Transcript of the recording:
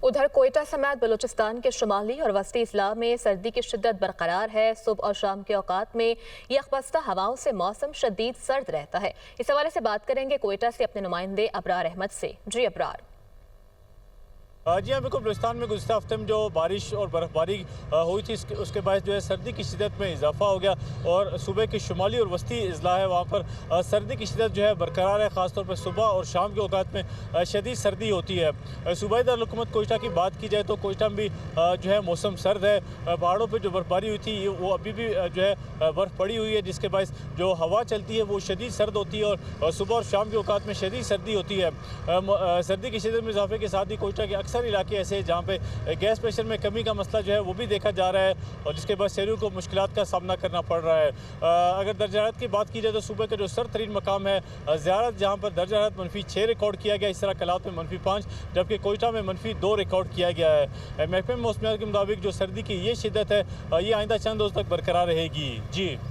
उधर कोयटा समेत बलूचिस्तान के शुमाली और वस्ती इजला में सर्दी की शिद्दत बरकरार है। सुबह और शाम के औकात में यकबस्ता हवाओं से मौसम शदीद सर्द रहता है। इस हवाले से बात करेंगे कोयटा से अपने नुमाइंदे अबरार अहमद से। जी अबरार। जी हाँ, बिल्कुल। बलूचिस्तान में गुज़िश्ता हफ्ते में जो बारिश और बर्फ़बारी हुई थी उसके बाद जो है सर्दी की शिद्दत में इजाफा हो गया और सुबह की शुमाली और वस्ती अजला है वहाँ पर सर्दी की शिद्दत जो है बरकरार है। ख़ासतौर पर सुबह और शाम के औकात में शदीद सर्दी होती है। सूबाई दारुल-हुकूमत कोयटा की बात की जाए तो कोयटा में भी जो है मौसम सर्द है। पहाड़ों पर जो बर्फ़बारी हुई थी वो अभी भी जो है बर्फ़ पड़ी हुई है, जिसके बायस जो हवा चलती है वो शदीद सर्द होती है और सुबह और शाम के औकात में शदीद सर्दी होती है। सर्दी की शिद्दत में इजाफे के साथ ही कोयटा के अक्सर इलाके ऐसे हैं जहाँ पे गैस प्रेशर में कमी का मसला जो है वो भी देखा जा रहा है और जिसके बाद शहरियों को मुश्किलात का सामना करना पड़ रहा है। अगर दर्जा हरारत की बात की जाए तो सुबह का जो सर्द तरीन मकाम है ज़ियारत, जहाँ पर दर्जा हरारत -6 रिकॉर्ड किया गया। इस तरह कलात में -5, जबकि कोयटा में -2 रिकॉर्ड किया गया है। महकमे मौसमियात के मुताबिक जो सर्दी की ये शिद्दत है ये आइंदा चंद रोज़ तक बरकरार रहेगी। जी।